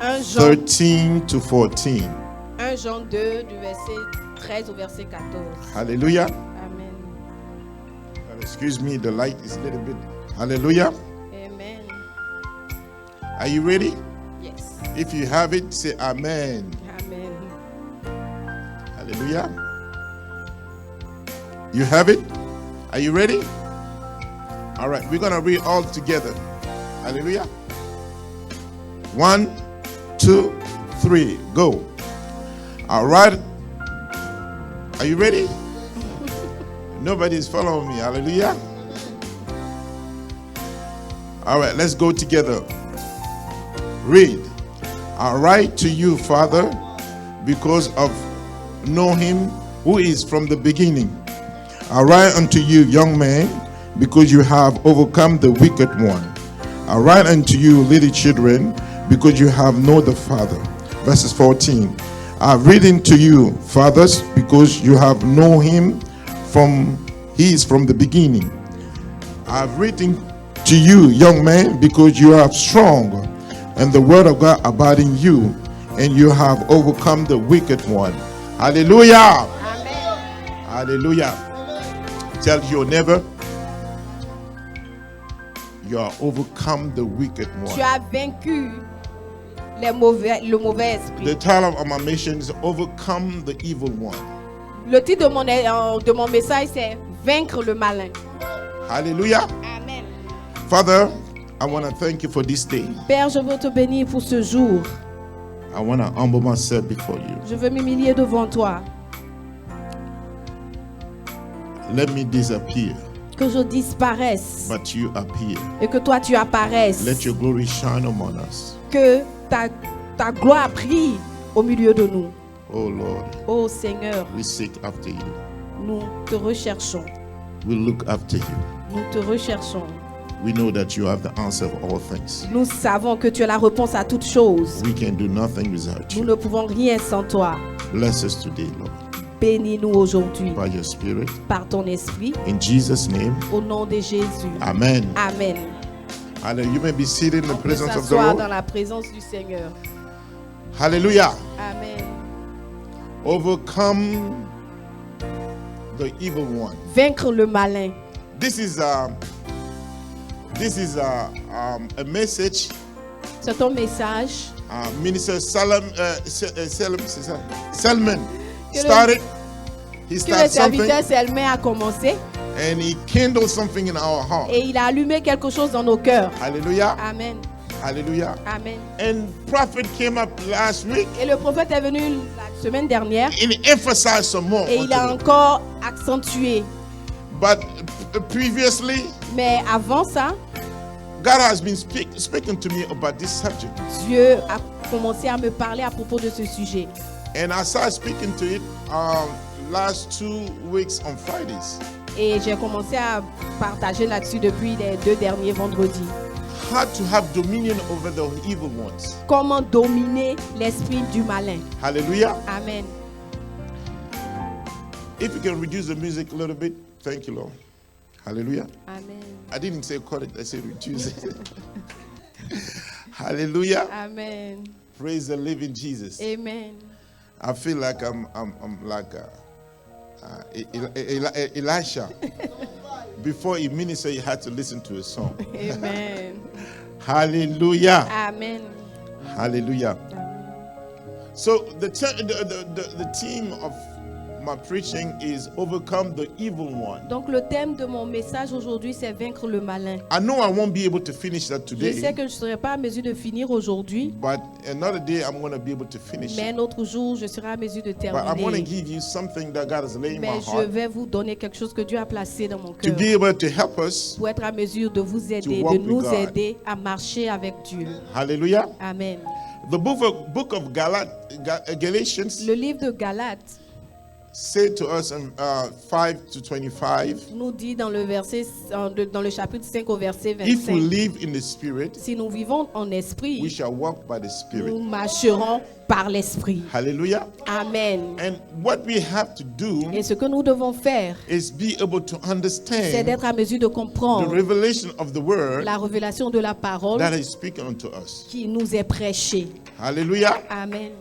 1 Jean 13 to 14. 1 Jean 2 du verset 13 au verset 14. Hallelujah. Amen. Excuse me, the light is a little bit. Hallelujah. Amen. Are you ready? Yes. If you have it, say amen. Amen. Hallelujah. You have it? Are you ready? All right, we're going to read all together. Hallelujah. 1, 2, 3, go. All right. Are you ready? Nobody's following me. Hallelujah. All right, let's go together. Read. I write to you, Father, because of know him who is from the beginning. I write unto you, young man, because you have overcome the wicked one. I write unto you, little children, because you have known the Father. Verses 14. I've written to you, fathers, because you have known him he is from the beginning. I've written to you, young man, because you are strong, and the word of God abide in you, and you have overcome the wicked one. Hallelujah. Amen. Hallelujah. Tell your neighbor, you are overcome the wicked one. Tu as vaincu le mauvais esprit. The title of my mission is Overcome the Evil One. Le titre de mon message c'est Vaincre le malin. Hallelujah. Amen. Father, I want to thank you for this day. Père, je veux te bénir pour ce jour. I want to humble myself before you. Je veux m'humilier devant toi. Let me disappear, Que je disparaisse but you appear. et que toi tu apparaisses. Let your glory shine among us. Que ta gloire brille au milieu de nous. Oh Lord, Ô Seigneur, we seek after you. nous te recherchons. We look after you. Nous te recherchons. We know that you have the answer of all things. Nous savons que tu as la réponse à toutes choses. We can do nothing without Nous you. ne pouvons rien sans toi. Bless us today, Lord, Bénis-nous aujourd'hui by your Spirit. par ton esprit. In Jesus' name, Au nom de Jésus. amen. Amen. Hallelujah. You may be seated in the On peut presence of the s'asseoir dans Lord. la présence du Seigneur. Hallelujah. Amen. Overcome the evil one. Vaincre le malin. This is a message. C'est ton message. Minister Salman Que le- started. He Que le started something serviteur Selmain a commencé and he kindled something in our heart. et il a allumé quelque chose dans nos cœurs. Hallelujah. Amen. Hallelujah. Amen. And prophet came up last week Et le prophète est venu la semaine dernière and emphasized some more. et il a onto it. encore accentué. But previously, Mais avant ça, God has been speaking to me about this subject. Dieu a commencé à me parler à propos de ce sujet. And I started speaking to it last 2 weeks on Fridays. Et j'ai commencé à partager là-dessus depuis les 2 derniers vendredis. How to have dominion over the evil ones. Comment dominer l'esprit du malin. Hallelujah. Amen. If you can reduce the music a little bit, thank you, Lord. Hallelujah. Amen. I didn't say cut it, I said reduce it. Hallelujah. Amen. Praise the living Jesus. Amen. I feel like I'm like Elisha. Before he ministered, he had to listen to a song. Amen. Hallelujah. Amen. Hallelujah. So the theme of my preaching is overcome the evil one. Donc le thème de mon message aujourd'hui, c'est vaincre le malin. I know I won't be able to finish that Je sais today, que je ne serai pas à mesure de finir aujourd'hui, but another day I'm going to be able to finish mais it. un autre jour, je serai à mesure de But I want to terminer. give you something that God has laid in my Mais je heart vais vous donner quelque chose que Dieu a placé dans mon to cœur be able to help us. pour être à mesure de vous aider, walk de with nous God. aider à marcher avec Dieu. Hallelujah. Amen. The book of Galatians Le livre de Galates said to us in 5 to 25, nous dit dans le dans le chapitre 5 au verset if we 25, live in the Spirit, si nous vivons en we esprit, shall walk by the Spirit. nous marcherons par l'esprit. Hallelujah. Amen. And what we have to do Et ce que nous devons faire, is be able to c'est understand d'être à mesure de the comprendre revelation of the word la révélation de la parole that is speaking unto us. qui nous est prêchée. Hallelujah. Amen.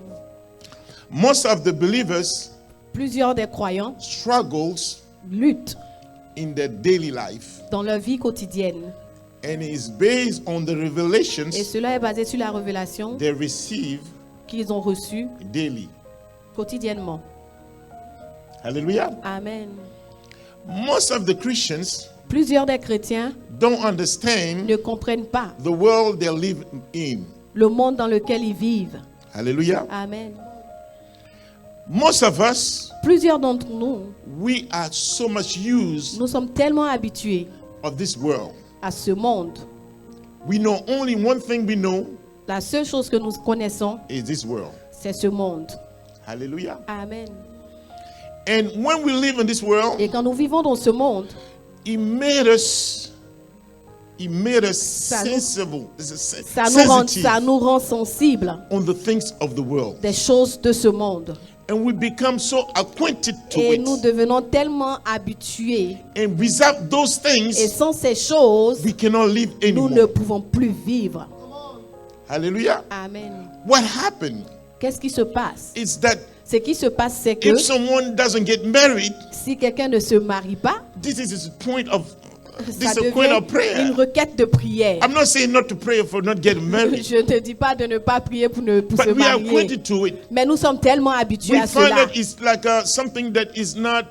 Most of the believers Plusieurs des croyants struggles luttent in their daily life, dans leur vie quotidienne. and it's based on the Et revelations cela est basé sur la révélation they receive qu'ils ont reçue daily. quotidiennement. Hallelujah. Amen. Most of the Christians Plusieurs des chrétiens don't understand ne comprennent pas the world they live in. le monde dans lequel ils vivent. Hallelujah. Amen. Most of us, Plusieurs d'entre nous, we are so much used nous sommes tellement habitués of this world. à ce monde. We know only one thing we know La seule chose que nous connaissons, is this world. c'est ce monde. Hallelujah. Amen. And when we live in this world, Et quand nous vivons dans ce monde, it made us nous- sensible, ça nous rend sensibles on the things of the world. des choses de ce monde. And we become so acquainted to Et it. nous devenons tellement habitués. And without those Et things, sans ces choses, we cannot live nous ne anymore. pouvons plus vivre. Hallelujah. Amen. What happened Qu'est-ce qui se passe? is that Ce qui se passe, c'est que if someone doesn't get married, si quelqu'un ne se marie pas, this is a point of ça devient une prayer. requête de prière. I'm not saying not to pray for not getting married, Je ne te dis pas de ne pas prier pour se but we are marier. acquainted to it. Mais nous sommes tellement habitués We à find cela. that it's like something that is not,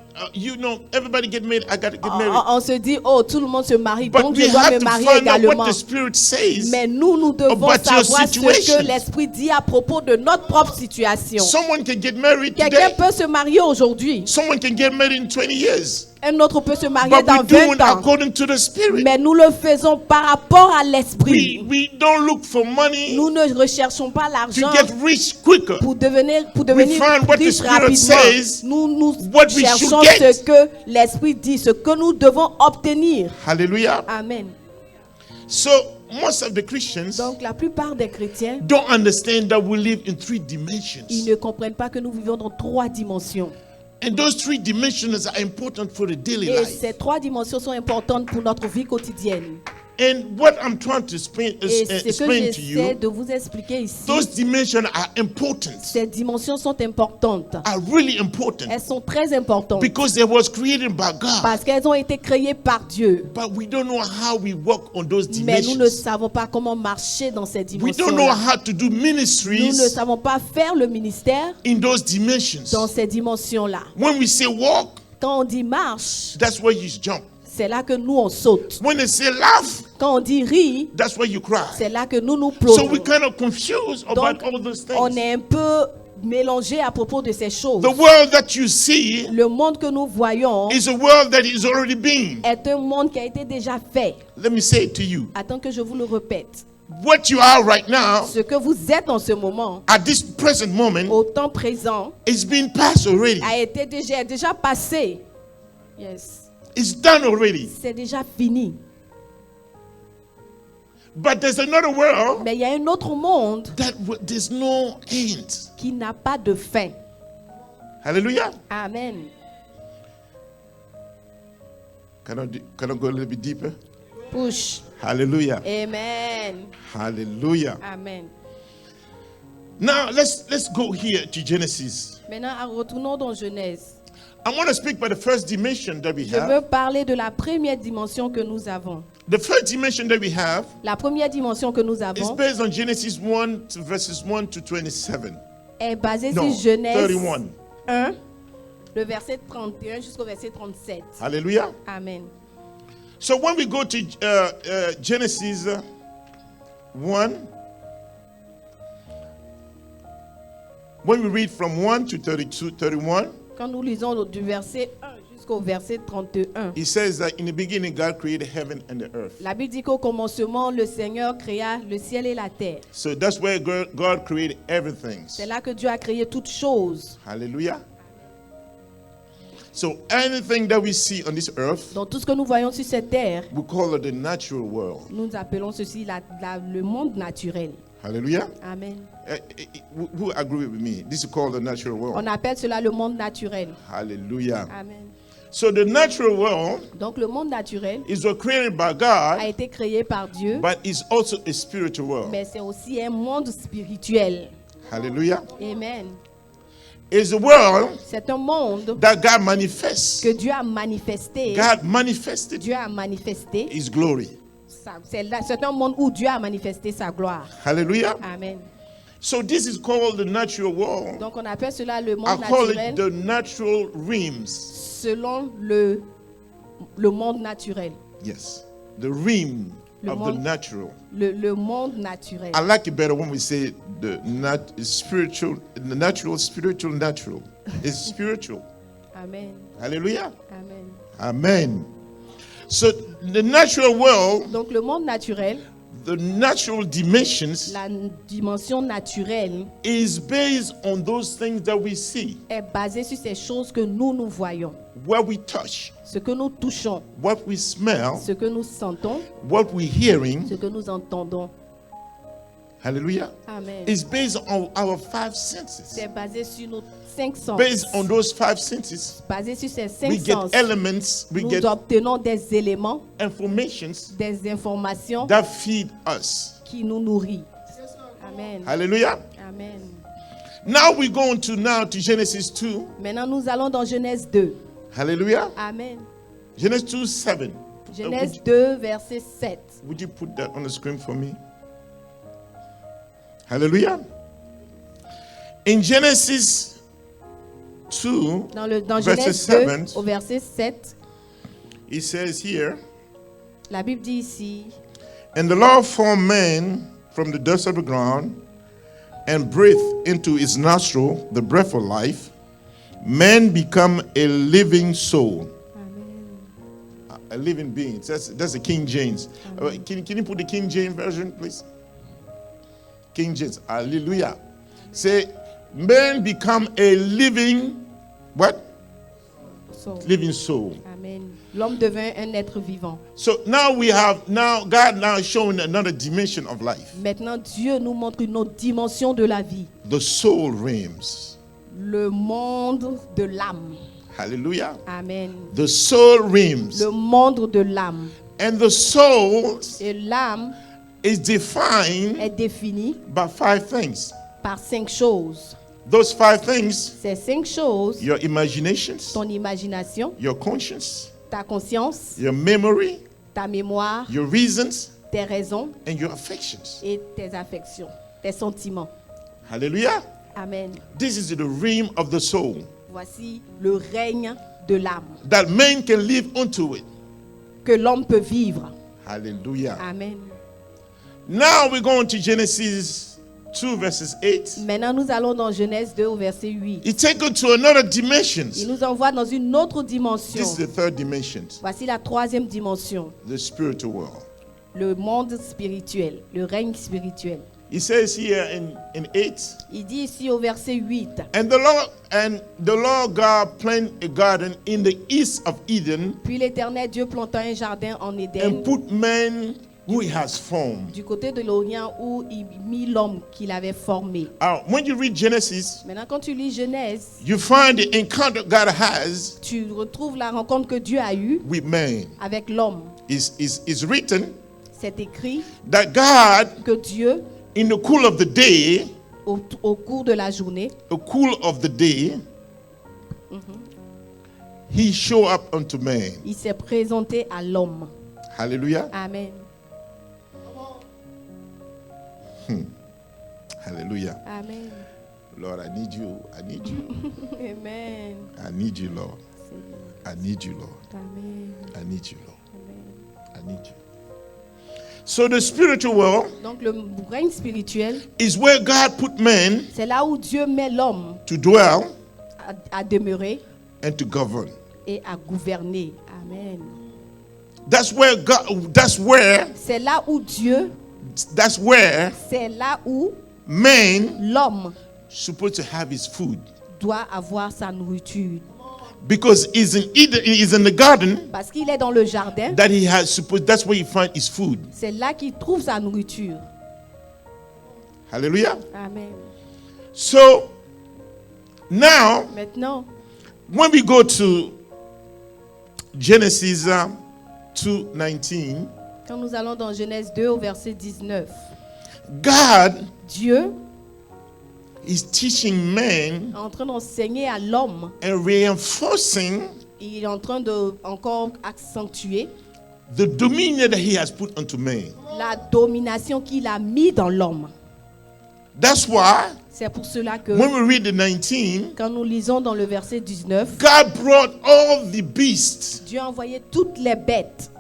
everybody get married. I got to get married. On se dit, oh, tout le monde se marie, But donc we je dois have me to marier find out également. what the Spirit says. Mais nous devons about your savoir ce situation. que l'Esprit dit à propos de notre propre situation. Someone can get married Quelqu'un today. peut se marier aujourd'hui. Someone can get married in 20 years. Un autre peut se marier But dans we do it 20 ans. according to the Spirit. Mais nous le faisons par rapport à l'Esprit. We don't look for money Nous ne recherchons pas to l'argent get rich quicker. pour devenir find what the riche Spirit rapidement. says, Nous what we cherchons should get. ce que l'Esprit dit, ce que nous devons obtenir. Hallelujah. Amen. So most of the Christians Donc la plupart des chrétiens, don't understand that we live in 3 ils dimensions. ne comprennent pas que nous vivons dans 3 dimensions. And those 3 dimensions are important for the daily Et life. ces 3 dimensions sont importantes pour notre vie quotidienne. And what I'm trying to explain Et ce que to j'essaie you, de vous expliquer ici, those dimensions are important, ces dimensions sont importantes. are really important, Elles sont très importantes because they was created by God. parce qu'elles ont été créées par Dieu. But we don't know how we work on those Mais nous ne dimensions. savons pas comment marcher dans ces We don't know dimensions. how to do Nous ne ministries savons pas faire le ministère in those dimensions. dans ces dimensions-là. When we say walk, Quand on dit marche, that's where you jump. c'est là que nous on saute. When they say laugh, Quand on dit rit, that's where you cry. c'est là que nous So pleurons. we kind of confused about Donc, all those on things. est un peu mélangé à propos de ces choses. The world that you see Le monde que nous voyons is a world that is already been. est un monde qui a été déjà fait. Let me say it to you. Attends que je vous le répète. What you are right now, Ce que vous êtes en ce moment, at this present moment, au temps présent, is being passed already. est déjà passé. Yes. It's done already. C'est déjà fini. But there's another world Mais il y a un autre monde that there's no end. qui n'a pas de fin. Hallelujah. Amen. Can I go a little bit deeper? Push. Hallelujah. Amen. Hallelujah. Amen. Now let's go here to Genesis. Maintenant, retournons dans Genèse. I want to speak about the first dimension that we Je veux have. parler de la première dimension que nous avons. The first dimension that we have La première dimension que nous is avons based on Genesis 1 to verses 1 to 27. est basée No, sur Genèse 31. 1, le verset 31 jusqu'au verset 37. Hallelujah. Amen. So when we go to Genesis 1, when we read from 1 to 32, 31, Quand nous lisons du verset 1 jusqu'au verset 31, it says that in the beginning God created heaven and the earth. la Bible dit qu'au commencement, le Seigneur créa le ciel et la terre. So that's where God created everything. C'est là que Dieu a créé toutes choses. Hallelujah. So anything that we see on this earth, Donc tout ce que nous voyons sur cette terre, we call it the natural world. nous appelons ceci le monde naturel. Hallelujah. Amen. Who agree with me? This is called the natural world. On appelle cela le monde naturel. Hallelujah. Amen. So the natural world Donc le monde naturel is created by a God, été créé par Dieu, but is also a spiritual world. mais c'est aussi un monde spirituel. Hallelujah. Amen. It's a world C'est un monde that God manifests. que Dieu a manifesté. God manifested Dieu a manifesté. His glory. C'est un monde où Dieu a manifesté sa gloire. Hallelujah. Amen. So this is called the natural world. Donc on appelle cela le I monde call it naturel the natural realms. selon le monde naturel. Yes. The realm Le of the monde- natural. Le monde naturel. I like it better when we say the spiritual, the natural, spiritual, natural. It's spiritual. Amen. Hallelujah. Amen. Amen. So the natural world, Donc le monde naturel, the natural dimensions, la dimension naturelle is based on those things that we see, est basée sur ces choses que nous voyons, what we touch, ce que nous touchons, what we smell, ce que nous sentons, what we're hearing. ce que nous entendons. Hallelujah. Amen. It's based on our five senses. C'est basé sur nos 5 sens. Based on those five senses, Basé sur ces we 5 get sens, elements, we nous get obtenons des éléments, informations des informations that feed us. qui nous nourrissent. Amen. Hallelujah. Amen. Now we're going to Genesis 2. Maintenant, nous allons dans Genèse 2. Hallelujah. Amen. Genesis 2, 7. Genèse 2, verset 7. Would you put that on the screen for me? Hallelujah. In Genesis 2, Dans verset Genèse 7, 2, au verset 7, it says here, la Bible dit ici, and the Lord formed man from the dust of the ground and breathed into his nostril the breath of life. Man become a living soul. A living being. That's the King James. Can you put the King James version, please? King James. Hallelujah. Say, man become a living, what? So, Living soul. Amen. L'homme devint un être vivant. So now God now showing another dimension of life. Maintenant, Dieu nous montre une autre dimension de la vie. The soul realms. Le monde de l'âme. Hallelujah. Amen. The soul realms. Le monde de l'âme. And the soul Et l'âme is defined est définie by 5 things. par 5 choses. Those 5 things: Ces 5 choses, your imaginations, ton imagination, your conscience, ta conscience, your memory, ta mémoire, your reasons, tes raisons and your affections. et tes affections, tes sentiments. Hallelujah. Amen. This is the realm of the soul Voici le règne de l'âme that man can live unto it. que l'homme peut vivre. Hallelujah. Amen. Now we're going to Genesis 2 verses 8. Maintenant, nous allons dans Genèse 2 au verset 8. It takes us to another dimension. Il nous envoie dans une autre dimension. This is the third dimension, Voici la 3e dimension, the spiritual world. le monde spirituel, le règne spirituel. He says here in 8, Il dit ici au verset 8, and the Lord God planted a garden in the east of Eden puis l'Éternel Dieu planta un jardin en Éden and put man who he has formed. du côté de l'Orient où il mit l'homme qu'il avait formé. When you read Genesis, Maintenant, quand tu lis Genèse, you find the encounter God has tu retrouves la rencontre que Dieu a eue with man. avec l'homme. It's written C'est écrit that God, que Dieu, in the cool of the day, au cours de la journée, he showed up unto man. il s'est présenté à l'homme. Hallelujah. Amen. Hallelujah. Amen. Lord, I need you. I need you. Amen. I need you, Lord. I need you, Lord. Amen. I need you, Lord. Amen. I need you. So the spiritual world Donc le règne spirituel, is where God put man c'est là où Dieu met l'homme to dwell à demeurer and to govern. et à gouverner. Amen. That's where God, C'est là où Dieu, c'est là où man l'homme supposed to have his food. doit avoir sa nourriture. Because he's in the garden Parce qu'il est dans le jardin, that he has supposed, that's where he finds his food. c'est là qu'il trouve sa nourriture. Hallelujah. Amen. So now Maintenant, when we go to Genesis 2:19, Quand nous allons dans Genèse 2 au verset 19, God Dieu is teaching men est en train d'enseigner à l'homme. and reinforcing Il est en train de encore accentuer the dominion that he has put unto man. la domination qu'il a mis dans l'homme. That's why C'est pour cela que when we read the 19, quand nous lisons dans le verset 19, God brought all the beasts Dieu a envoyé toutes les bêtes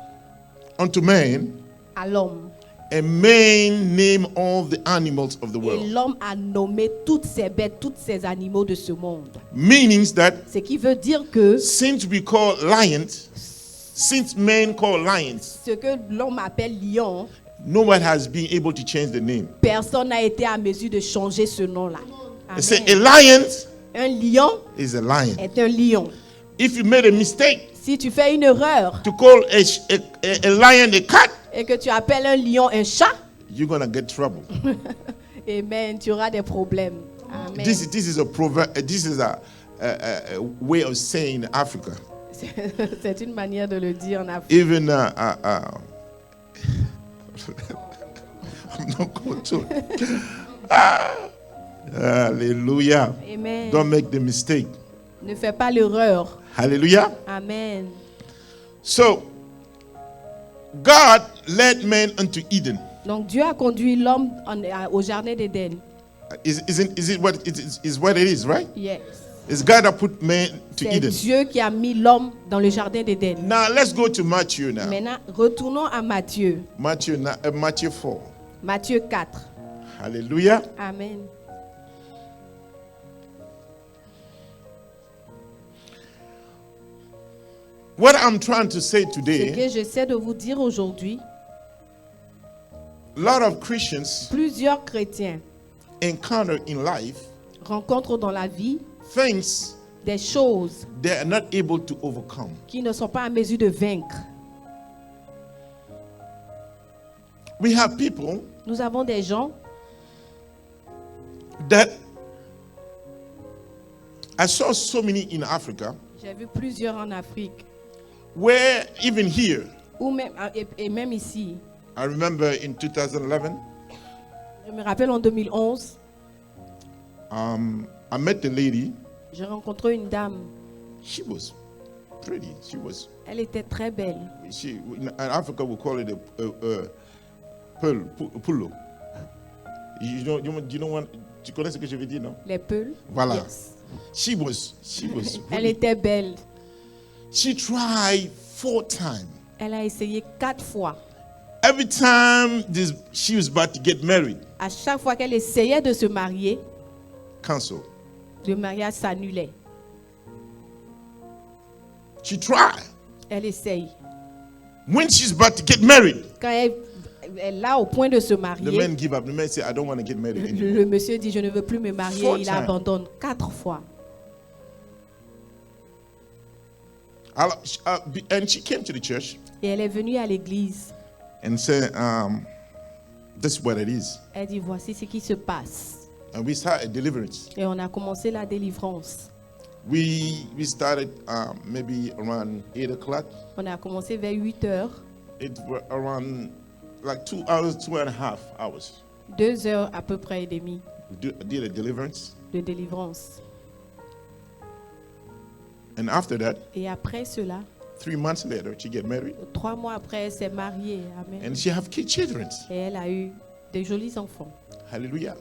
unto man, à l'homme. and man named all the animals of the Et world. l'homme a nommé toutes ces bêtes, tous ces animaux de ce monde. Meanings that Ce qui veut dire que since we call lions, since men call lions, ce que l'homme appelle lion, no one has been able to change the name. personne n'a été à mesure de changer ce nom-là. They say a Amen. lion Un lion is a lion. est un lion. If you made a mistake Si tu fais une erreur to call a lion a cat, et que tu appelles un lion un chat, you're gonna get trouble. amen, tu auras des problèmes. Amen. This is a proverb. This is a way of saying in Africa. C'est une manière de le dire en Afrique. Even I'm not going to. Hallelujah. Amen. Don't make the mistake. Ne fais pas l'erreur. Hallelujah. Amen. So, God led man unto Eden. Donc Dieu a conduit l'homme au jardin d'Éden. Is it what it is what it is, right? Yes. It's God that put man to C'est Eden. Dieu qui a mis l'homme dans le jardin d'Éden. Now let's go to Matthew now. Maintenant, retournons à Matthieu. Matthew 4. Matthieu 4. Hallelujah. Amen. What I'm trying to say Ce today, que j'essaie de vous dire aujourd'hui, a lot of Christians plusieurs chrétiens encounter in life rencontrent dans la vie things des choses they are not able to overcome. qui ne sont pas à mesure de vaincre. We have people Nous avons des gens, that I saw so many in Africa j'ai vu plusieurs en Afrique, where even here, ou même, et même ici. I remember in 2011, Je me rappelle en 2011, I met a lady. j'ai rencontré une dame. She was pretty. Elle était très belle. In Africa we call it a pulo. Tu connais ce que je veux dire, non? Les peuls. Voilà. Yes. She was Elle really, était belle. she tried 4 times. Elle a essayé 4 fois. Every time she was about to get married, À chaque fois qu'elle essayait de se marier, cancel. le mariage s'annulait. She tried. Elle essaye. When she's about to get married, Quand elle est là au point de se the marier, man give up. The man say, I don't want to get married anymore. le monsieur dit je ne veux plus me marier. 4 Il times. abandonne 4 fois. And she came to the church Et elle est venue à l'église. and said, this is what it is. Elle dit voici ce qui se passe. And we started a deliverance. Et on a commencé la délivrance. We started maybe around 8 o'clock. On a commencé vers 8 heures. It were around like 2 hours, 2.5 hours. 2 heures à peu près et demie We did a deliverance. de délivrance. And after that, Et après cela, 3 months later, she get married. 3 mois après, elle s'est mariée. Amen. And she have children. Et elle a eu des jolis enfants. Hallelujah.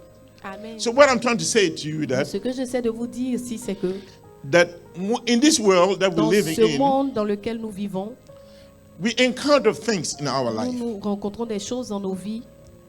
Amen. So what I'm trying to say to you that Ce que j'essaie de vous dire ici, c'est que in this world that we're dans living ce in, monde dans lequel nous vivons, we encounter things in our life. nous rencontrons des choses dans nos vies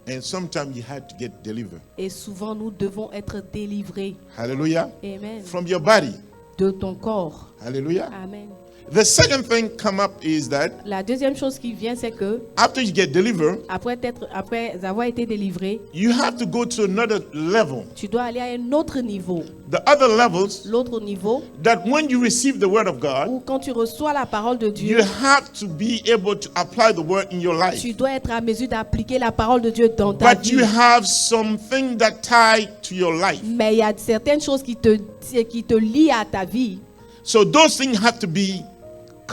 And sometimes you had to get delivered. et souvent nous devons être délivrés. Hallelujah. Amen. From your body. De ton corps. Hallelujah. Amen. The second thing come up is that La deuxième chose qui vient, c'est que after you get delivered, après avoir été délivré, you have to go to another level. tu dois aller à un autre niveau. The other levels L'autre niveau, that when you receive the word of God, où quand tu reçois la parole de Dieu, you have to be able to apply the word in your life. tu dois être à mesure d'appliquer la parole de Dieu dans ta But vie. you have something that tie to your life. Mais il y a certaines choses qui te lient à ta vie. So those things have to be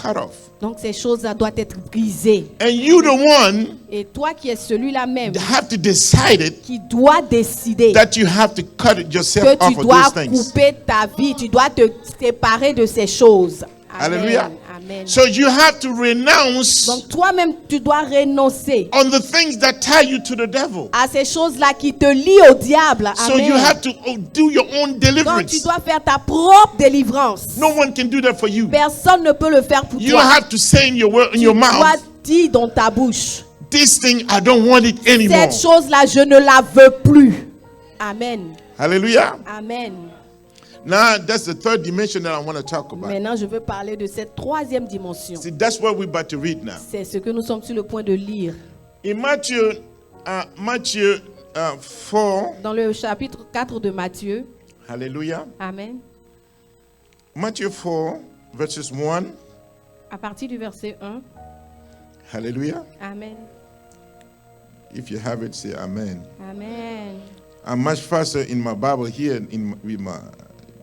cut off. Donc ces choses-là doivent être brisées. And you, the one, Et toi qui es celui-là même have to decide it qui doit décider that you have to cut yourself que off tu of dois those things. couper ta vie, tu dois te séparer de ces choses. Amen. Hallelujah. Amen. So you have to renounce Donc toi-même, tu dois renoncer on the things that tie you to the devil. à ces choses-là qui te lient au diable. So you Amen. have to do your own Donc tu deliverance. dois faire ta propre délivrance. No one can do that for you. Personne ne peut le faire pour You toi. have to say in your word, in Tu your dois mouth, dire dans ta bouche, this thing I don't want it anymore. cette chose-là, je ne la veux plus. Amen. Hallelujah. Amen. Now that's the third dimension that I want to talk about. Maintenant, je veux parler de cette troisième dimension. See, that's what we're about to read now. C'est ce que nous sommes sur le point de lire. In Matthew 4, Dans le chapitre 4 de Matthieu. hallelujah. Amen. Matthew 4, verses 1, À partir du verset 1. hallelujah. Amen. If you have it, say amen. Amen. I'm much faster in my Bible here with my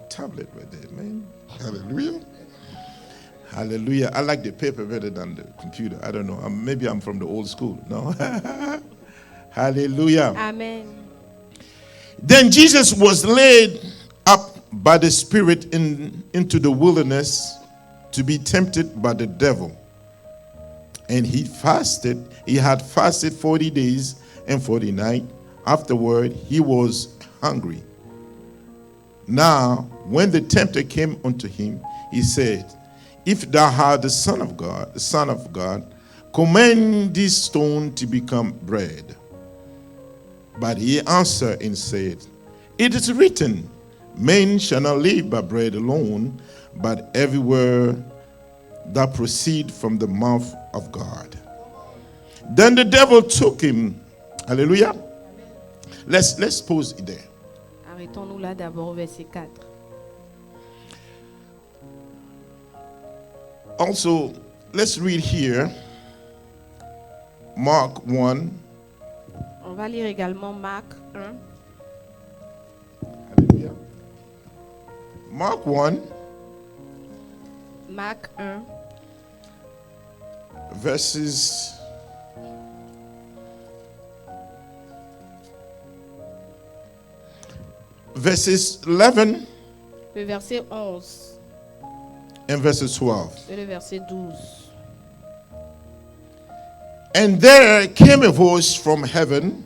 tablet right there, man. Hallelujah. Hallelujah. I like the paper better than the computer. I don't know. Maybe I'm from the old school. No. Hallelujah. Amen. Then Jesus was led up by the Spirit into the wilderness to be tempted by the devil. And he fasted. He had fasted 40 days and 40 nights. Afterward, he was hungry. Now, when the tempter came unto him, he said, if thou art the Son of God, command this stone to become bread. But he answered and said, it is written, man shall not live by bread alone, but every word that proceed from the mouth of God. Then the devil took him. Hallelujah. Let's pause it there. Arrêtons-nous là d'abord au verset 4. Also, let's read here Mark 1. On va lire également Marc 1. Hallelujah. Mark 1, Marc 1, verses 11 le verset 11 and verses 12. et le verset 12. And there came a voice from heaven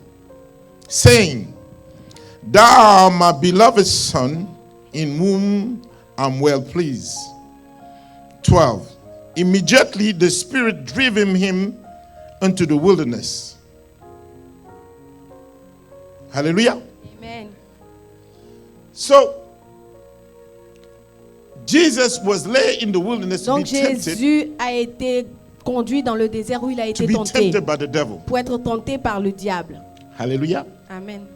saying, thou art my beloved Son, in whom I'm well pleased. 12. Immediately the Spirit drove him into the wilderness. Hallelujah. Amen. So, Jesus was led in the wilderness to be Donc tempted, Jésus a été conduit dans le désert où il a to été be tenté tempted by the devil. pour être tenté par le diable. Hallelujah. Amen.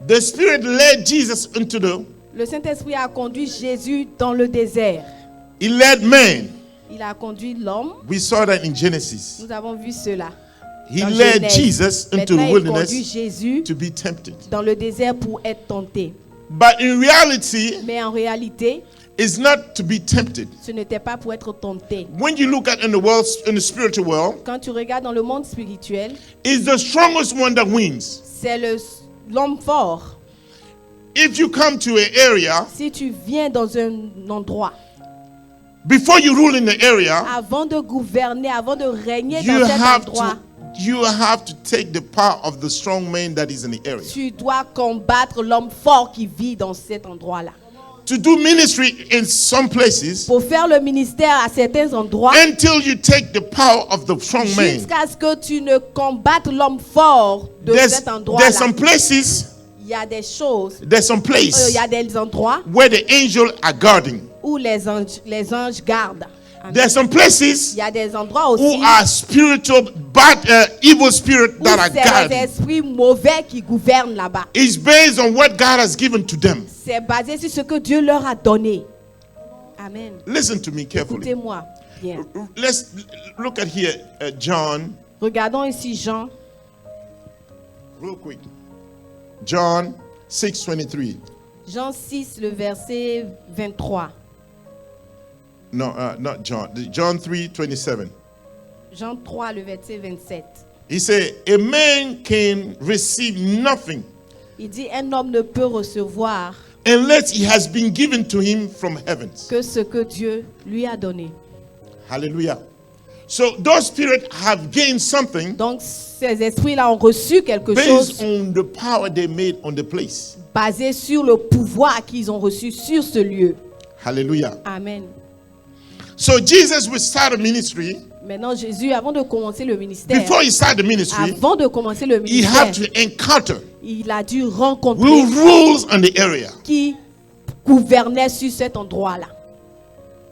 The Spirit led Jesus into Le Saint-Esprit a conduit Jésus dans le désert. he led man. Il a conduit l'homme. We saw that in Genesis. Nous avons vu cela. He Dans led Genèse. Jesus into Maintenant, the il conduit wilderness Jésus to be tempted. dans le désert pour être tenté. But in reality, Mais en réalité, it's not to be tempted. ce n'était pas pour être tenté. When you look at in the spiritual world, Quand tu regardes dans le monde spirituel, it's the strongest one that wins. c'est l'homme fort. If you come to an area, Si tu viens dans un endroit, before you rule in the area, avant de gouverner, avant de régner you dans cet have endroit, to take the power of the strong man that is in the area. tu dois combattre l'homme fort qui vit dans cet endroit-là. To do ministry in some places, Pour faire le ministère à certains endroits, until you take the power of the strong man. jusqu'à ce que tu ne combattes l'homme fort de cet endroit-là. There's some places, Il y a des choses, there's some il place y a des endroits where the angels are guarding. où les anges gardent. Amen. There's some places Il y a des endroits who aussi are spiritual, bad, evil spirit où that are c'est les guarding. esprits mauvais qui gouvernent là-bas. It's based on what God has given to them. C'est basé sur ce que Dieu leur a donné. Amen. Listen to me carefully. Écoutez-moi bien. Let's look at here John, Regardons ici Jean, real quick. John 6:23. Jean 6, le verset 23. No, not John. John 3:27. Jean 3, le verset 27. He said, a man can receive nothing Il dit, un homme ne peut recevoir unless it has been given to him from heavens. que ce que Dieu lui a donné. Hallelujah. So those spirits have gained something Donc, ces esprits-là ont reçu quelque based chose on the power they made on the place. basé sur le pouvoir qu'ils ont reçu sur ce lieu. Hallelujah. Amen. So Jesus will start a ministry. Maintenant, Jésus, avant de commencer le ministère, Before he started the ministry, avant de commencer le he ministère, had to encounter il a dû rencontrer who rules on the area. qui gouvernait sur cet endroit-là.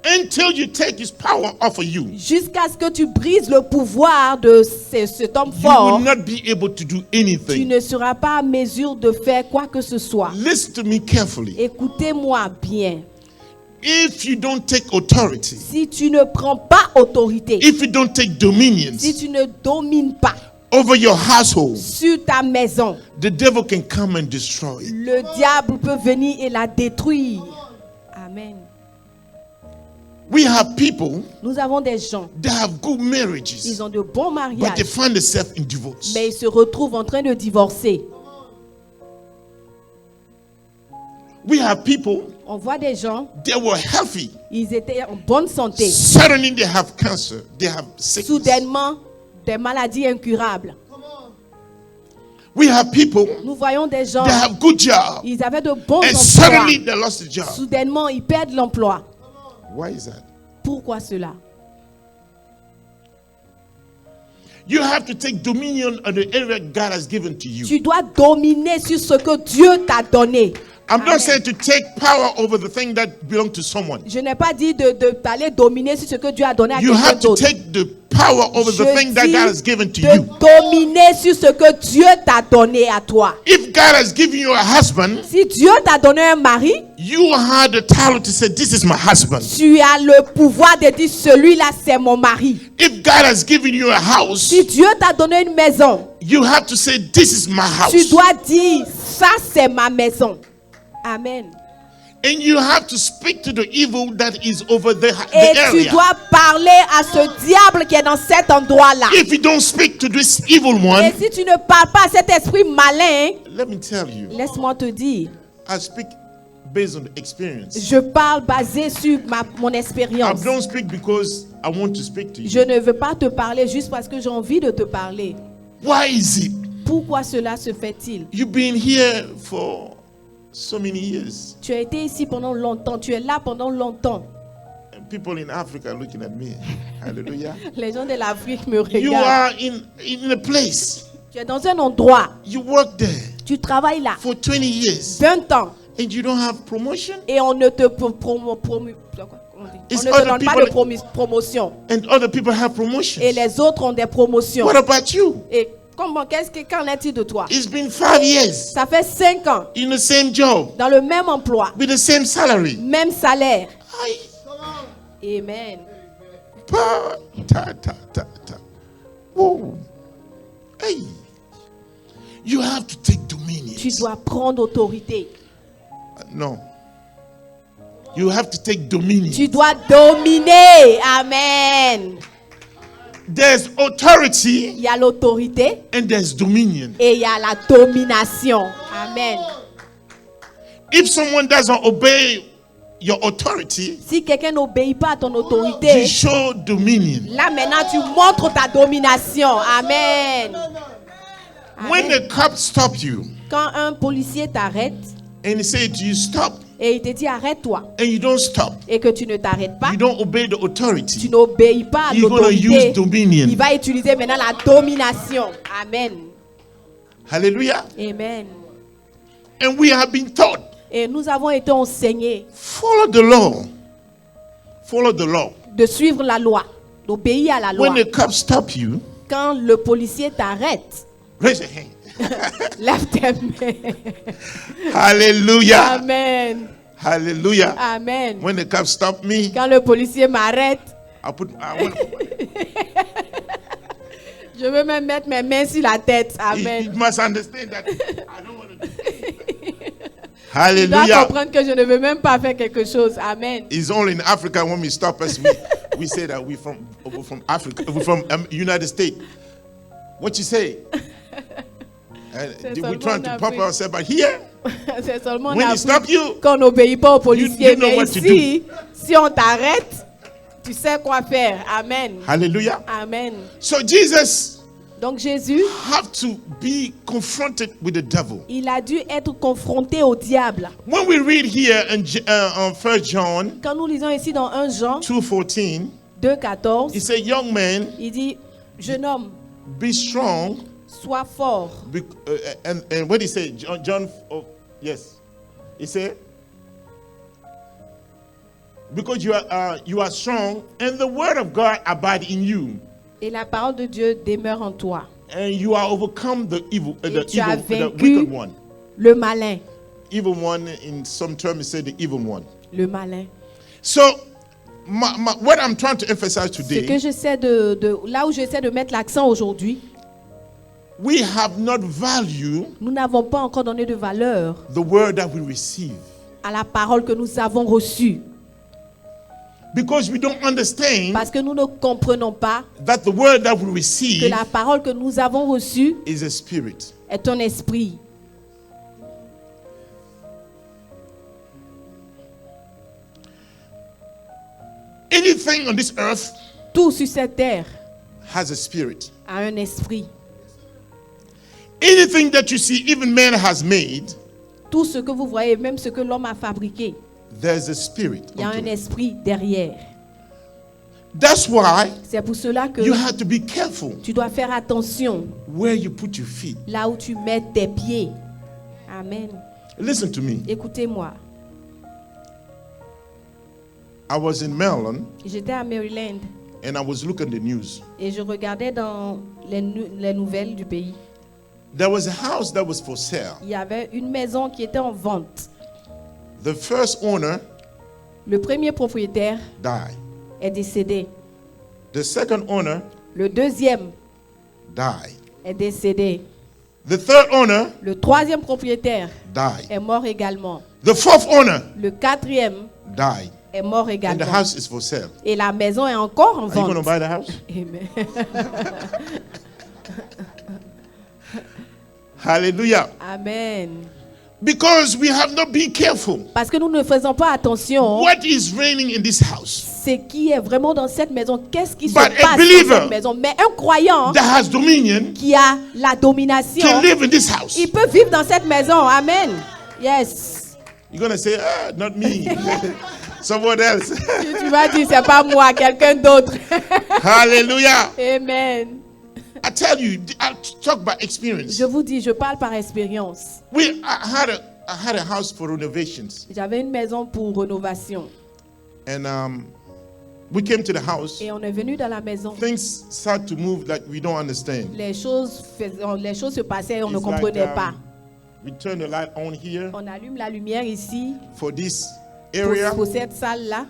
Until you take his power off of you, Jusqu'à ce que tu brises le pouvoir de cet homme you fort, will not be able to do tu anything. ne seras pas en mesure de faire quoi que ce soit. Listen to me carefully. Écoutez-moi bien. If you don't take authority, Si tu ne prends pas autorité, if you don't take dominion si tu ne domines pas over your household, sur ta maison, the devil can come and destroy it. le diable peut venir et la détruire. Amen. We have people Nous avons des gens, that have good marriages, ils ont de bons but they mariages, find themselves in divorce. mais ils se retrouvent en train de divorcer. We have people On voit des gens, that were healthy. ils étaient en bonne santé. Suddenly they have cancer. They have sickness. Soudainement, des maladies incurables. We have people Nous voyons des gens, that have good job, ils avaient de bons and emplois. suddenly they lost the job. Soudainement, ils perdent l'emploi. Why is that? Pourquoi cela? You have to take dominion of the area God has given to you. Tu dois dominer sur ce que Dieu t'a donné. I'm Amen. not saying to take power over the thing that belongs to someone. Je n'ai pas dit d'aller dominer sur ce que Dieu a donné à You quelqu'un have to d'autre. take the power over the thing that Je God has dis given to de you. dominer sur ce que Dieu t'a donné à toi. If God has given you a husband, Si Dieu t'a donné un mari, you have the title to say, this is my husband. tu as le pouvoir de dire celui-là c'est mon mari. If God has given you a house, Si Dieu t'a donné une maison, you have to say, this is my tu house. dois dire ça c'est ma maison. Amen. And you have to speak to the evil that is over the Et tu area. dois parler à ce diable qui est dans cet endroit-là. If you don't speak to this evil Et one, si tu ne parles pas à cet esprit malin, let me tell you, laisse-moi te dire, I speak based on experience. je parle basé sur mon I expérience. don't speak because I want to speak to Je you. ne veux pas te parler juste parce que j'ai envie de te parler. Why is it? Pourquoi cela se fait-il? You've been here for so many years. Tu as été ici pendant longtemps, tu es là pendant longtemps. And people in Africa are looking at me. Hallelujah. Les gens de l'Afrique me You regardent. are in a place. Tu es dans un endroit, You work there tu travailles là for 20 years 20 ans and you don't have promotion. et on ne te on It's ne te other donne pas people- de promotion. And other people have promotions. Et les autres ont des promotions. What about you? Et qu'en est-il de toi? It's been 5 years Ça fait 5 ans in the same job dans le même emploi, with the same salary. même salaire. Aye. Amen. Ta. Whoa. Hey. You have to take dominion. Tu dois prendre autorité. No. You have to take dominion. Tu dois dominer. Amen. There's authority Il y a l'autorité and there's dominion. et il y a la domination. Amen. If someone doesn't obey your authority, Si quelqu'un n'obéit pas à ton you autorité, show dominion. là maintenant tu montres ta domination. Amen. When Amen. the cops stop you Quand un policier t'arrête and he say to you stop et il te dit arrête-toi and you don't stop, et que tu ne t'arrêtes pas, you don't obey the tu authority, n'obéis pas à you're going to l'autorité, use dominion. il va utiliser maintenant la domination. Amen. Hallelujah. Amen. And we have been taught, Et nous avons été enseignés follow the law. Follow the law. de suivre la loi, d'obéir à la loi. When the cops stop you, Quand le policier t'arrête, raise your hand. lève tes mains. Hallelujah. Amen. Hallelujah. Amen. When the cops stop me, Quand le policier m'arrête, I want je veux même mettre mes mains sur la tête. you Amen. must understand that I don't want to do Hallelujah. comprendre que je ne veux même pas faire quelque chose. Amen. It's only in Africa when we stop us, we say that we're from Africa, we're from United States. What you say? We're trying to pop ourselves, but here, C'est seulement when en they stop Afrique you, qu'on n'obéit pas aux policiers. you know Mais what to ici, si on t'arrête, tu sais quoi faire. Amen. hallelujah. Amen. So Jesus Donc Jésus, have to be confronted with the devil. il a dû être confronté au diable. When we read here in 1 John Quand nous lisons ici dans 1 Jean 2:14, 2,14, he said, "Young man, il dit, jeune homme, be strong." sois fort. And what did he say? John yes, he said, because you are strong, and the word of God abide in you, Et la parole de Dieu demeure en toi. and you are overcome the evil, Et tu as the vaincu wicked one. le malin. Evil one, in some terms, he said the evil one. Le malin. So, what I'm trying to emphasize Ce que today, j'essaie là où j'essaie de mettre l'accent aujourd'hui, we have not valued nous n'avons pas encore donné de valeur the word that we receive à la parole que nous avons reçue. because we don't understand Parce que nous ne comprenons pas that the word that we que receive la parole que nous avons reçue is a spirit. est un esprit. Anything on this earth Tout sur cette terre has a spirit. a un esprit. Anything that you see, even man has made, Tout ce que vous voyez, même ce que l'homme a fabriqué, there's a spirit. il y a unto un it. esprit derrière. That's why C'est pour cela que you have to be careful tu dois faire attention where you put your feet. là où tu mets tes pieds. Amen. Listen to me. Écoutez-moi. I was in Maryland J'étais à Maryland and I was looking at the news. et je regardais dans les nouvelles du pays. There was a house that was for sale. Il y avait une maison qui était en vente. The first owner Le premier propriétaire died. est décédé. The second owner Le deuxième died. est décédé. The third owner Le troisième propriétaire died. est mort également. The fourth owner Le quatrième died. est mort And the également. house is for sale. Et la maison est encore en Are you going to vente. buy the house? Amen. Hallelujah. Amen. Because we have not been careful. Parce que nous ne faisons pas attention. What is reigning in this house Ce qui est vraiment dans cette maison, qu'est-ce qui se But a passe dans believer cette maison. Mais un croyant that has dominion qui a la domination, can live in this house? il peut vivre dans cette maison. Amen. Yes. You're going to say, not me. Someone else. Tu vas dire, c'est pas moi, quelqu'un d'autre. Hallelujah. Amen. I tell you, I talk by experience. Je vous dis, je parle par expérience. I had a house for renovations. J'avais une maison pour rénovation. And we came to the house. Et on est venu dans la maison. Things start to move like we don't understand. Les choses se passaient et on ne It's like, comprenait pas. we turn the light on here On allume la lumière ici. for this Pour, area. pour cette salle-là,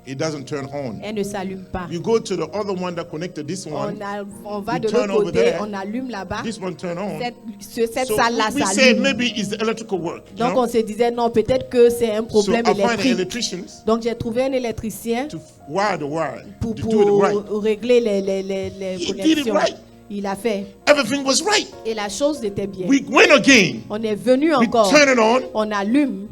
It doesn't turn on. elle ne s'allume pas. You go to the other one that connected this one. On va You de turn l'autre over côté, there. on allume là-bas. This one turn on. Cette So salle-là we said s'allume. maybe it's the electrical work. you Donc know? on se disait non, peut-être que c'est un So problème I find the électrique. electricians Donc j'ai trouvé un électricien to wire the wire pour to do it right. régler les He did it connexions. right. Il a fait. Everything was right. Et la chose était bien. We went again. On est venu We encore. turn it on. On allume.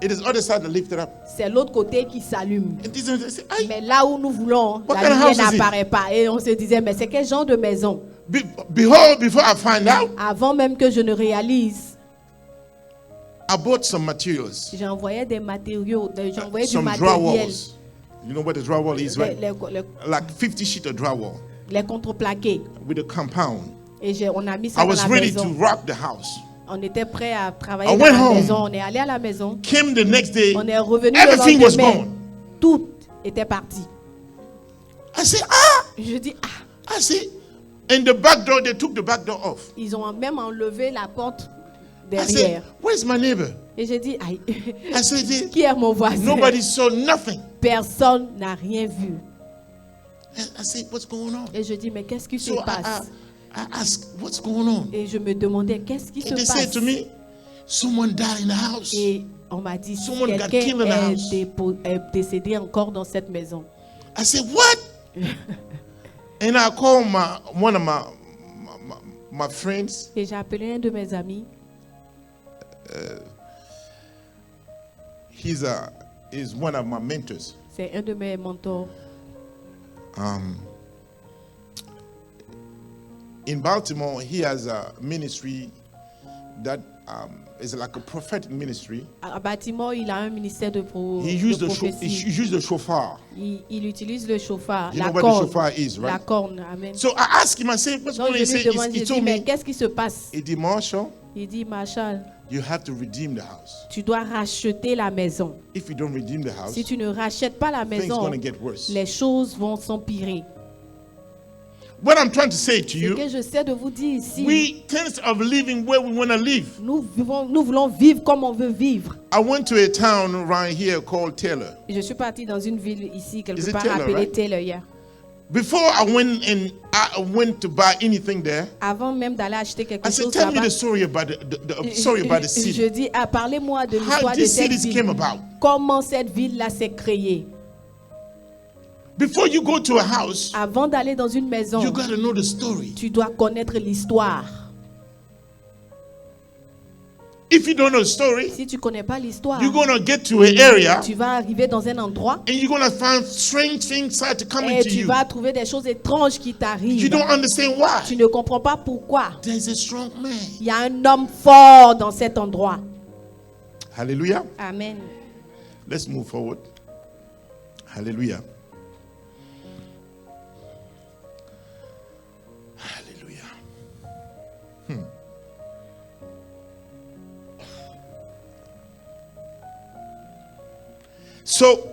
It is other side that lift it up. C'est l'autre côté qui s'allume. And this one they say, "Aye, Mais là où nous voulons, What la kind of lumière house is it? n'apparaît pas. Et on se disait, mais c'est quel genre de maison? behold, before I find out, Avant même que je ne réalise, I bought some materials, j'envoyais des matériaux, j'envoyais du some matériel. drywalls. You know what the drywall is, right? Les Like 50 sheet of drywall les contreplaqués. with a compound. Et on a mis ça I dans was la ready to maison. rock the house. On était prêt à travailler I dans went la home. maison. On est allé à la maison. Came the next day, On est revenu everything le was lendemain. gone. Tout était parti. I said, ah, Je dis, ah, I said, and the back door, they took the back door off. ils ont même enlevé la porte I said, derrière. where's my neighbor? Et j'ai dit, aïe, I said, qui est mon voisin? nobody saw nothing. Personne n'a rien vu. I said, what's going on? Et je dis, mais qu'est-ce qui se So passe? I asked, what's going on? Et je me demandais, qu'est-ce qui se And they said passe? to me, someone died in the house. Et On m'a dit si Someone got quelqu'un killed in the house. est décédé encore dans cette maison. I said, what? And I called one of my friends. Et j'ai appelé un de mes amis. He's one of my mentors. C'est un de mes mentors. In Baltimore, he has a ministry that is like a prophetic ministry. À Baltimore, il a un ministère de, He used de the prophétie. shofar. Il utilise le chauffard, You la know what the corne. shofar is, right? La corne, amen. So I asked him, I said, what's Donc going on? je lui demande, He je told dis, mais me, qu'est-ce qui se passe? he dit, Marshall, Il dit, Marshall, you have to redeem the house. tu dois racheter la maison. If you don't redeem the house, Si tu ne rachètes pas la things maison, going to get worse. les choses vont s'empirer. What I'm trying to say to Ce you, que je sais de vous dire ici, we tend of living where we want to live. nous voulons vivre comme on veut vivre. I went to a town around here called Taylor. Je suis partie dans une ville ici, Is quelque it part Taylor, appelée right? Taylor. Yeah. Before I went to buy anything there, Avant même d'aller acheter quelque I said, chose tell me là-bas, the story about the city. je dis, parlez-moi de How l'histoire de this cette city ville. came about. Comment cette ville-là s'est créée. Before you go to a house, Avant d'aller dans une maison, you got to know the story. tu dois connaître l'histoire. If you don't know the story, Si tu ne connais pas l'histoire, you're going to get to an area tu vas arriver dans un endroit and you're going to find strange things start to come et into tu you. vas trouver des choses étranges qui You t'arrivent. don't understand why. Tu ne comprends pas pourquoi. There's a strong man. Il y a un homme fort dans cet endroit. Hallelujah. Amen. Let's move forward. Hallelujah. Hallelujah. So,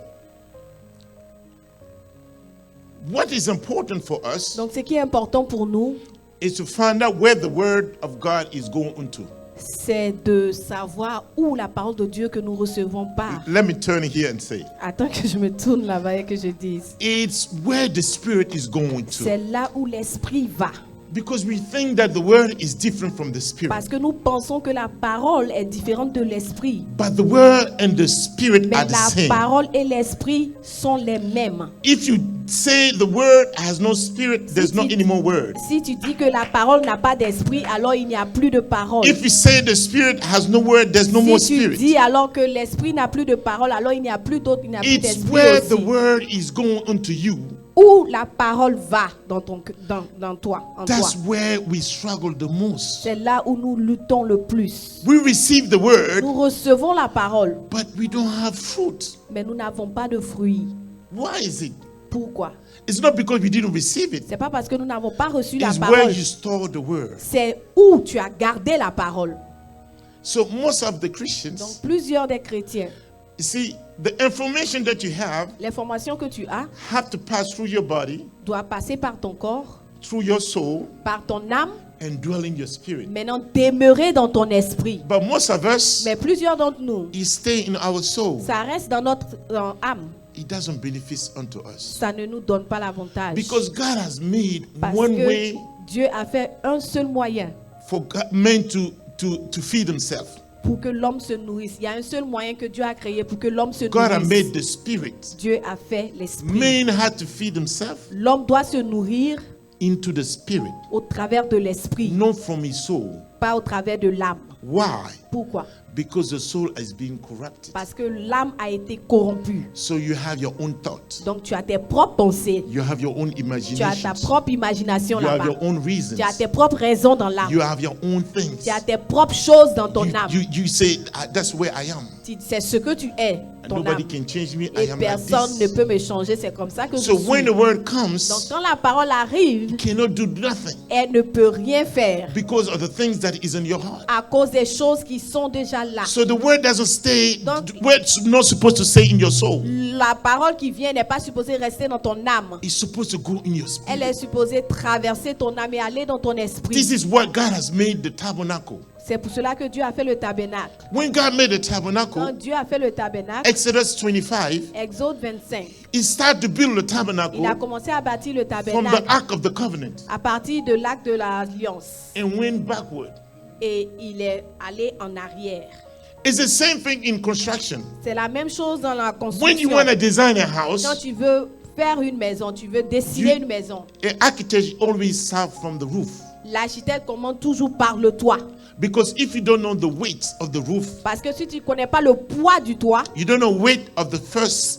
what is important for us Donc, ce qui est important pour nous, is to find out where the word of God is going into. c'est de savoir où la parole de Dieu que nous recevons part. Let me turn here and say, Attends que je me tourne là-bas et que je dise. it's where the Spirit is going C'est to. là où l'esprit va. Because we think that the word is different from the Spirit. Parce que nous pensons que la parole est différente de l'esprit. But the word and the Spirit Mais are the la same. parole et l'esprit sont les mêmes. If you say the word has no spirit, there's not any more word. Si tu dis que la parole n'a pas d'esprit, alors il n'y a plus de parole. If you say the Spirit has no word, there's no more Si tu spirit. dis alors que l'esprit n'a plus de parole, alors il n'y a plus d'autre, il n'y a plus It's d'esprit where the aussi. word is going unto you. Où la parole va dans toi, en toi. That's where we struggle the most. C'est là où nous luttons le plus. We receive the word, Nous recevons la parole, but we don't have fruit. mais nous n'avons pas de fruits. Why is it? Pourquoi? It's not because we didn't receive it. C'est pas parce que nous n'avons pas reçu la It's where parole. you store the word. C'est où tu as gardé la parole. So most of the Donc Christians, plusieurs des chrétiens, you see, the information that you l'information que tu as have to pass through your body, doit passer par ton corps, through your soul, par ton âme, and dwell in your spirit. maintenant demeurer dans ton esprit. But most of us, Mais plusieurs d'entre nous, it stay in our soul. ça reste dans notre âme. It doesn't benefit unto us. Ça ne nous donne pas l'avantage. Because God has made Parce one que way Dieu a fait un seul moyen for men to feed themselves. pour que l'homme se nourrisse. Il y a un seul moyen que Dieu a créé pour que l'homme se God has nourrisse. made the spirit. Dieu a fait l'esprit. Men had to feed themselves L'homme doit se nourrir into the spirit, au travers de l'esprit, not from his soul. pas au travers de l'âme. Why? Pourquoi? Because the soul is being corrupted. Parce que l'âme a été corrompue. So you have your own thoughts. Donc tu as tes propres pensées. You have your own Tu as ta imaginations. propre imagination You have là-bas. your own reasons. Tu as tes propres raisons dans l'âme. You have your own things. Tu as tes propres choses dans ton âme. You say, that's where I am. C'est ce que tu es, And ton nobody âme. can change me. I Et am like personne ne this. peut me changer. C'est comme ça que je So suis. when the word Donc comes, quand la parole arrive, you cannot do nothing elle ne peut rien faire because of the things that is in your heart. à cause des choses qui sont déjà là. So the word doesn't stay, Donc- the word's not supposed to stay in your soul. La parole qui vient n'est pas supposée rester dans ton âme. It's supposed to go in your Elle est spirit. supposée traverser ton âme et aller dans ton esprit. This is what God has made the tabernacle. C'est pour cela que Dieu a fait le tabernacle. When God made the Quand tabernacle, Dieu a fait le tabernacle, Exodus 25, Exode 25, he started to build the il a tabernacle commencé à bâtir le from the tabernacle Ark of the Covenant à partir de l'arc de l'alliance. and went backward. Et il est allé en arrière. It's the same thing in construction. C'est la même chose dans la When you construction. want to design a house, Quand tu veux faire une maison, tu veux dessiner une maison, an architect always start from the roof. l'architecte commence toujours par le toit. Because if you don't know the weight of the roof, Parce que si tu ne connais pas le poids du toit, you don't know weight of the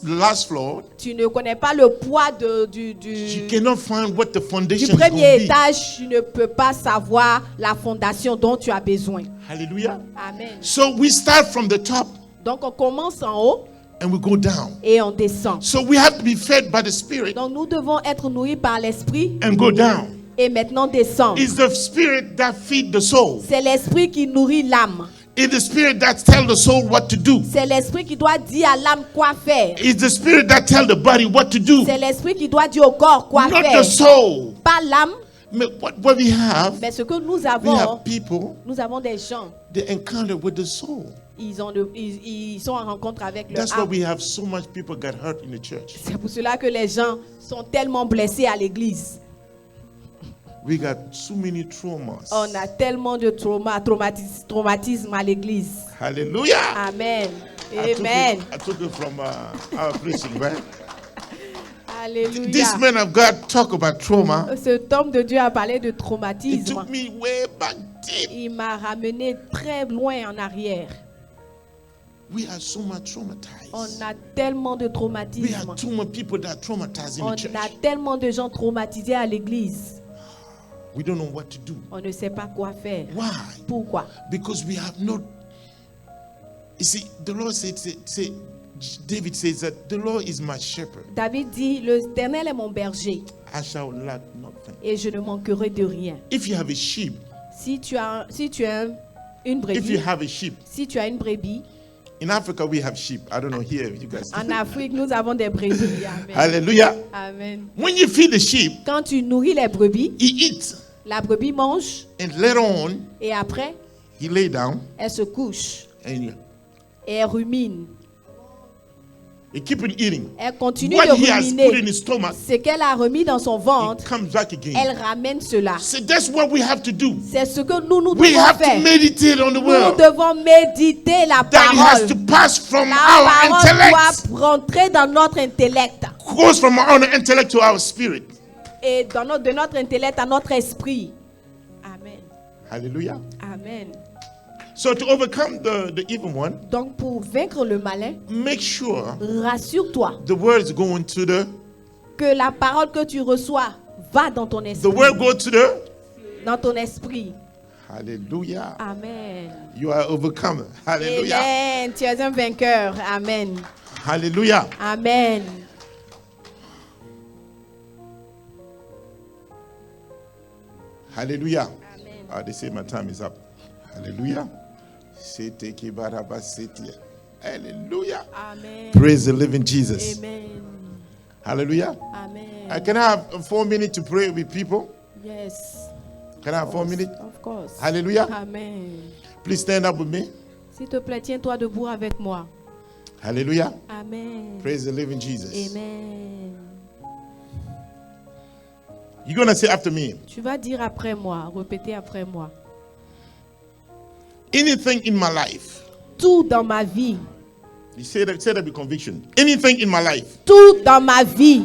last floor, tu ne connais pas le poids you cannot find what the du foundation is going premier to be. étage, tu ne peux pas savoir la fondation dont tu as besoin. Hallelujah. Amen. So we start from the top Donc on commence en haut and we go down. et on descend. So we have to be fed by the Spirit Donc nous devons être nourris par l'esprit and go down. et maintenant descendre. It's the Spirit that feeds the soul. C'est l'esprit qui nourrit l'âme. It's the Spirit that tells the soul what to do. C'est l'esprit qui doit dire à l'âme quoi faire. It's the Spirit that tells the body what to do. C'est l'esprit qui doit dire au corps quoi Not faire. the soul. Pas l'âme, What we have, mais ce que nous we avons, have people, nous avons des gens. they encounter with the soul. Ils sont en rencontre avec le That's why âme. we have so much people get hurt in the church. C'est pour cela que les gens sont tellement blessés à l'église. We got so many traumas. On a tellement de traumatisme à l'église. Hallelujah. Amen. I Amen. took it from our preaching, right? Alléluia. This man of God talk about trauma. Cet homme de Dieu a parlé de It traumatisme. took me way back deep. Il m'a ramené très loin en arrière. We are so much traumatized. On a tellement de We traumatisme. have too many people that are traumatized in On the church. a tellement de gens traumatisés à l'église. We don't know what to do. On ne sait pas quoi faire. Why? Pourquoi? Because we have no. You see, the Lord David says that the Lord is my shepherd. David dit, l'Éternel est mon berger I shall lack nothing. et je ne manquerai de rien. If you have a sheep, Si tu as une if you brebis, have a sheep, si tu as une brebis, in Africa we have sheep. I don't know here if you guys. en Afrique, nous avons des brebis. Amen. Hallelujah. Amen. When you feed the sheep, Quand tu nourris les brebis, he eats, la brebis mange and later on et après, he lay down elle se couche and et elle rumine. he keep on eating. Elle continue What de he has put in ruminer. his stomach, Ce qu'elle a remis dans son it ventre, comes back again. elle ramène cela. So that's what we have to do. C'est ce que nous We devons have to faire. meditate on the Nous word. devons méditer la That it has parole. to pass from La our parole intellect, doit rentrer dans notre intellect. goes from our intellect to our spirit. Et de notre intellect à notre esprit. Amen. Hallelujah. Amen. So to overcome the evil one, Donc pour vaincre le malin, make sure rassure-toi the word is going to que la parole que tu reçois va dans ton the esprit. word go to Dans ton esprit. Hallelujah. Amen. You are overcomer. Hallelujah. Amen. Tu es un vainqueur. Amen. Hallelujah. Amen. Hallelujah. Amen. They say my time is up. Hallelujah. Hallelujah. Amen. Praise the living Jesus. Amen. Hallelujah. Amen. Can I have 4 minutes to pray with people? Yes. Can I have 4 minutes? Of course. Hallelujah. Amen. Please stand up with me. S'il te plaît, tiens-toi debout avec moi. Hallelujah. Amen. Praise the living Jesus. Amen. You're going to say after me. Tu vas dire après moi, répéter après moi. Anything in my life. Tout dans ma vie. You say that with conviction. Anything in my life Tout dans ma vie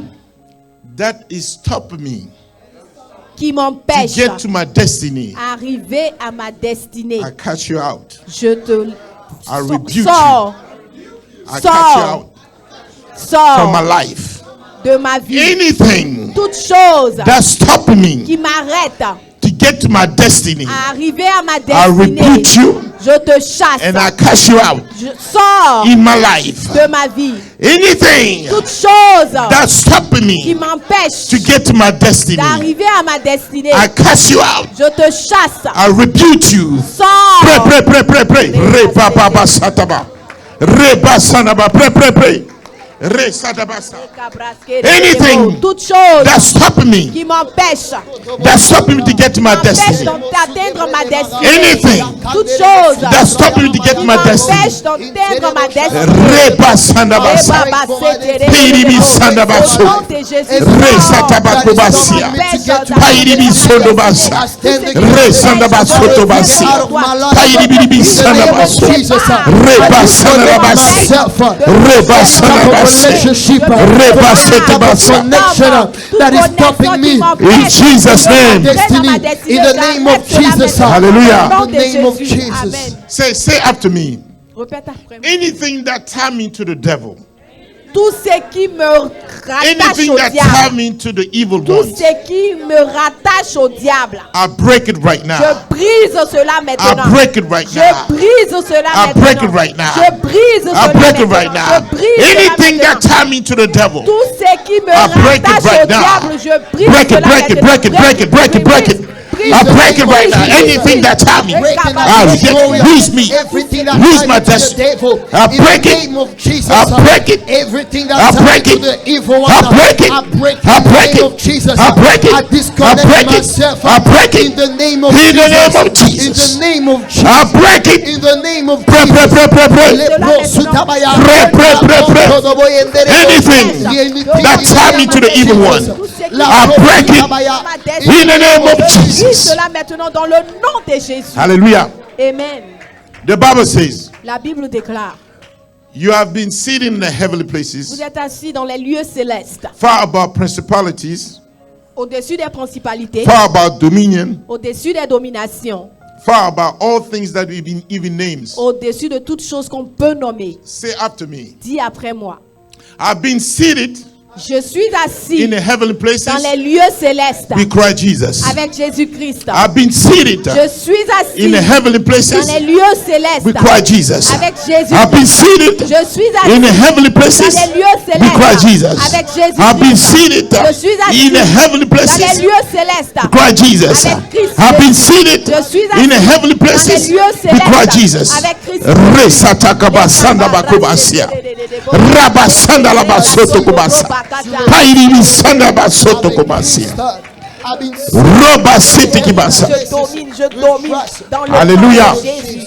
that is stopping me qui to m'empêche get to my destiny, d'arriver à ma destinée. I cast you out. Je te I rebuke you. sors, I Sors. cast you out from my sors life. de ma vie. Anything Toute chose that's stopping me qui m'arrête to get to my destiny, à arriver à ma I destinée, rebuke you je te chasse. and I cast you out Je sors in my life. de ma vie. Anything Toute chose that's stopping qui me m'empêche to get to my destiny, d'arriver à ma destinée, I cast you out. je te chasse. I rebuke you. Sors. Pray. Re ba ba ba sataba. Re ba sanaba. Pray. Anything toute chose that stop me, qui m'empêche that stop me to get to my destiny. d'atteindre ma destinée. Anything Toute chose that stop me to get to qui my destiny. m'empêche d'atteindre ma destinée. Reba Sandabasa. Piribi Sandabaso. Au nom de Jésus. Resatabakobasia. Pairibi Sondobasa. Resandabasotobasi. Pairibi Sandabaso. Reba Sandabasi. Reba Sandabasi. Reba Setabasa. That is stopping me. In Jesus' name. Destiny. In the name of Jesus. Hallelujah. In the name of Jesus. Say after me. Répète après moi. Anything that tie me to the devil. Tout ce qui me rattache Anything au that tie diable. me to the evil Tout one. ce qui me rattache au diable. I break it right Je now. brise cela maintenant. I break it right Je now. brise cela I maintenant. break it right now. Je brise I cela break it maintenant. right now. Je brise cela Anything that maintenant. tie me to the devil. Tout ce qui me I break it rattache right au now. diable, je brise Break it, cela break it, maintenant. break it, break it, break it, break it. I break it right now. Anything that tie me, lose me, Everything that lose my ties to the destiny. devil. I break In the it. name of Jesus. I break it. Everything I that break ties it. to the evil one. I break it. I break I in the break name it. of Jesus. I break it. I disconnect I break it. myself. I break it. In the name of In the Jesus. name of In Jesus. the name of Jesus. I break it. In the name of Pray, pray, Jesus. pray, pray, pray. Anything that tie me to the evil one, I break it in the name of Je brise Jesus. cela maintenant dans le nom de Jésus. Hallelujah. Amen. The Bible says, La Bible déclare, you have been sitting in the heavenly vous places, êtes assis dans les lieux célestes, far above principalities, au-dessus des principalités, far above dominion, au-dessus des dominations, far above all things that we've been even names. au-dessus de toutes choses qu'on peut nommer. Say after me. Dis après moi. I've been seated Je suis assis in the heavenly places dans les lieux célestes with Christ Jesus. avec Jésus-Christ. I've been seated Je suis assis in the heavenly dans places les lieux célestes with Christ Jesus. avec Jésus. I've been seated Je suis assis in the heavenly dans places les lieux with Christ célestes Jesus. avec Jésus. I've been seated Je suis assis in the heavenly dans les places lieux célestes with Christ Jesus. avec Christ. I've been seated Je suis assis in the heavenly dans les places lieux with Christ célestes Jesus. avec Christ. Resatakabasandabakobasia. Rabasandalabasotokobasa. Pairibisandabasotokobasia. Robasitikibasa. Je domine dans le Alléluia. nom de Jésus.